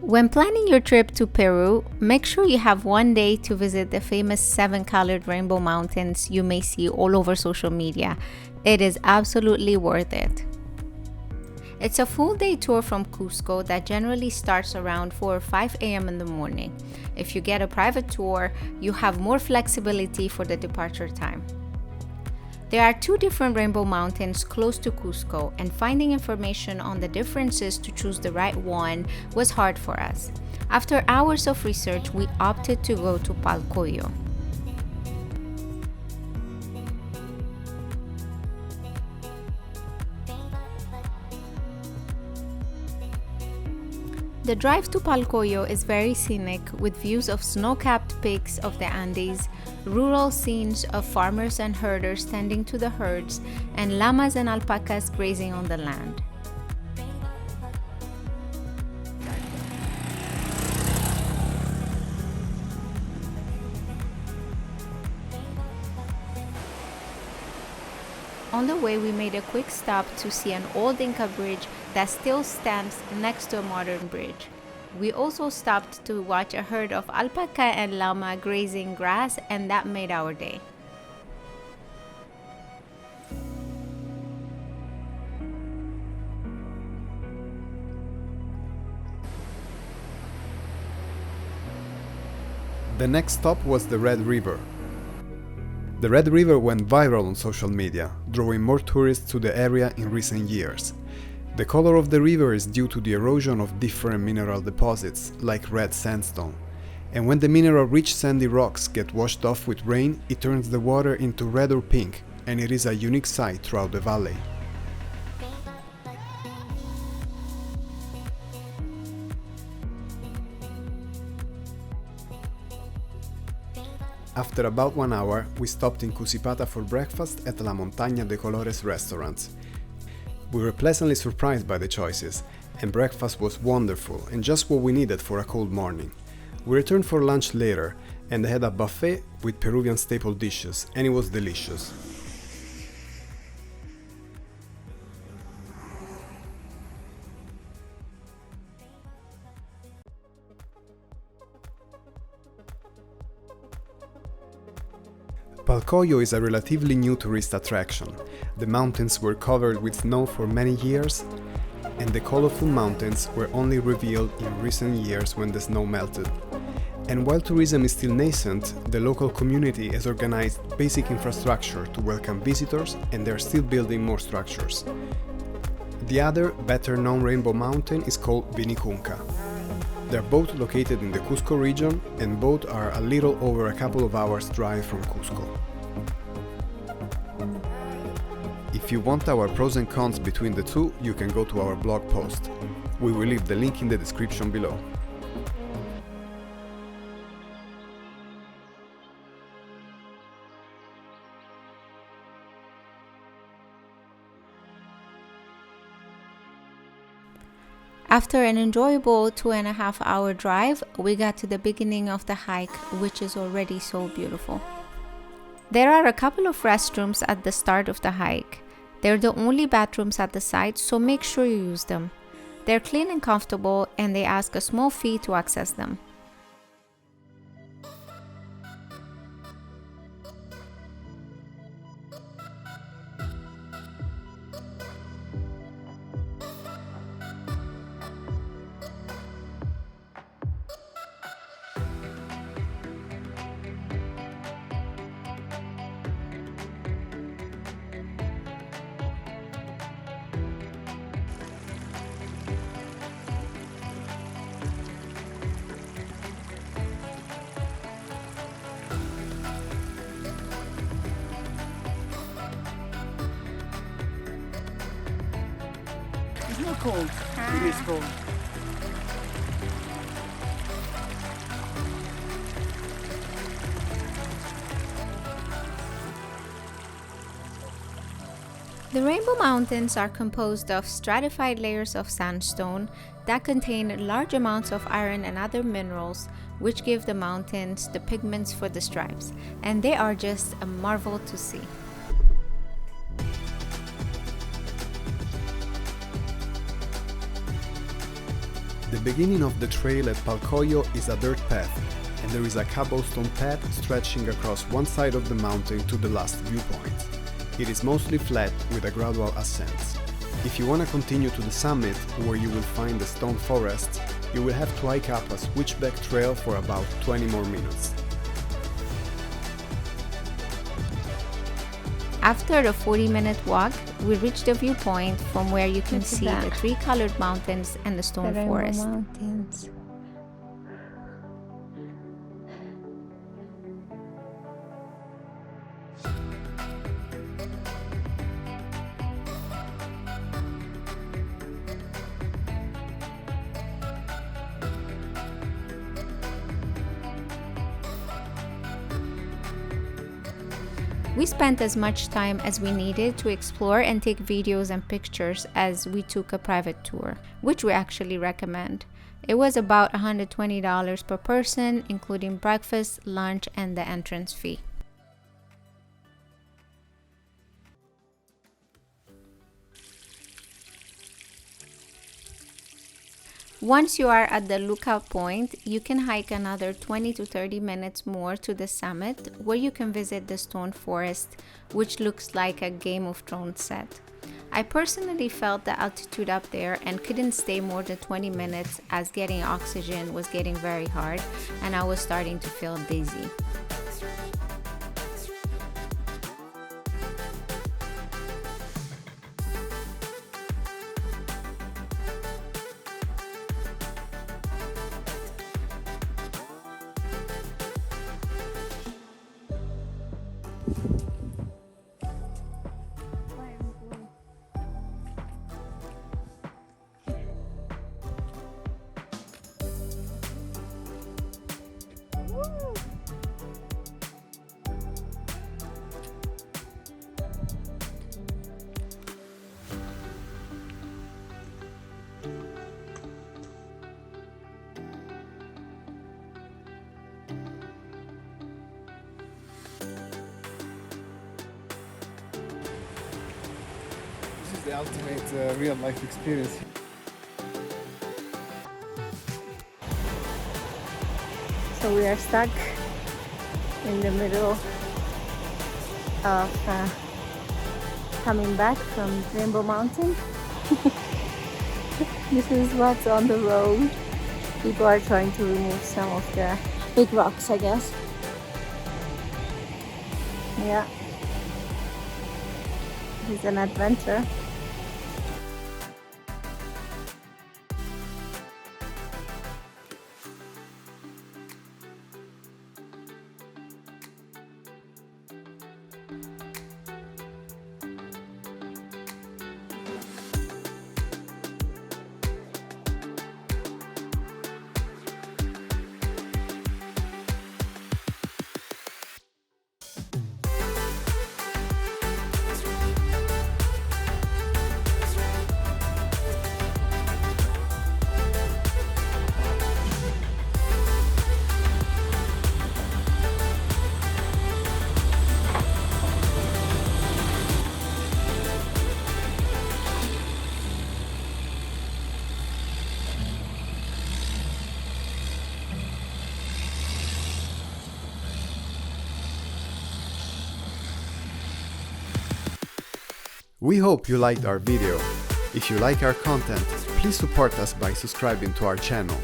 When planning your trip to Peru, make sure you have one day to visit the famous 7-colored rainbow mountains you may see all over social media. It is absolutely worth it. It's a full day tour from Cusco that generally starts around 4 or 5 a.m. in the morning. If you get a private tour, you have more flexibility for the departure time. There are 2 different rainbow mountains close to Cusco, and finding information on the differences to choose the right one was hard for us. After hours of research, we opted to go to Palcoyo. The drive to Palcoyo is very scenic, with views of snow-capped peaks of the Andes, rural scenes of farmers and herders tending to the herds, and llamas and alpacas grazing on the land. On the way, we made a quick stop to see an old Inca bridge that still stands next to a modern bridge. We also stopped to watch a herd of alpaca and llama grazing grass, and that made our day. The next stop was the Red River. The Red River went viral on social media, drawing more tourists to the area in recent years. The color of the river is due to the erosion of different mineral deposits, like red sandstone. And when the mineral-rich sandy rocks get washed off with rain, it turns the water into red or pink, and it is a unique sight throughout the valley. After about 1 hour, we stopped in Cusipata for breakfast at La Montaña de Colores restaurant. We were pleasantly surprised by the choices, and breakfast was wonderful and just what we needed for a cold morning. We returned for lunch later, and they had a buffet with Peruvian staple dishes, and it was delicious. Palcoyo is a relatively new tourist attraction. The mountains were covered with snow for many years, and the colorful mountains were only revealed in recent years when the snow melted. And while tourism is still nascent, the local community has organized basic infrastructure to welcome visitors, and they are still building more structures. The other, better-known rainbow mountain is called Vinicunca. They are both located in the Cusco region, and both are a little over a couple of hours drive from Cusco. If you want our pros and cons between the two, you can go to our blog post. We will leave the link in the description below. After an enjoyable 2.5-hour drive, we got to the beginning of the hike, which is already so beautiful. There are a couple of restrooms at the start of the hike. They're the only bathrooms at the site, so make sure you use them. They're clean and comfortable, and they ask a small fee to access them. It's not cold. It is cold. The Rainbow Mountains are composed of stratified layers of sandstone that contain large amounts of iron and other minerals, which give the mountains the pigments for the stripes, and they are just a marvel to see. The The beginning of the trail at Palcoyo is a dirt path, and there is a cobblestone path stretching across one side of the mountain to the last viewpoint. It is mostly flat with a gradual ascent. If you want to continue to the summit, where you will find the stone forest, you will have to hike up a switchback trail for about 20 more minutes. After the 40-minute walk, we reached the viewpoint from where you can see the three colored mountains and the stone forest. Mountains. We spent as much time as we needed to explore and take videos and pictures as we took a private tour, which we actually recommend. It was about $120 per person, including breakfast, lunch, and the entrance fee. Once you are at the lookout point, you can hike another 20 to 30 minutes more to the summit, where you can visit the stone forest, which looks like a Game of Thrones set. I personally felt the altitude up there and couldn't stay more than 20 minutes as getting oxygen was getting very hard and I was starting to feel dizzy. This is the ultimate real life experience. So we are stuck in the middle of coming back from Rainbow Mountain. This is what's on the road. People are trying to remove some of the big rocks, I guess. Yeah. It's an adventure. We hope you liked our video. If you like our content, please support us by subscribing to our channel.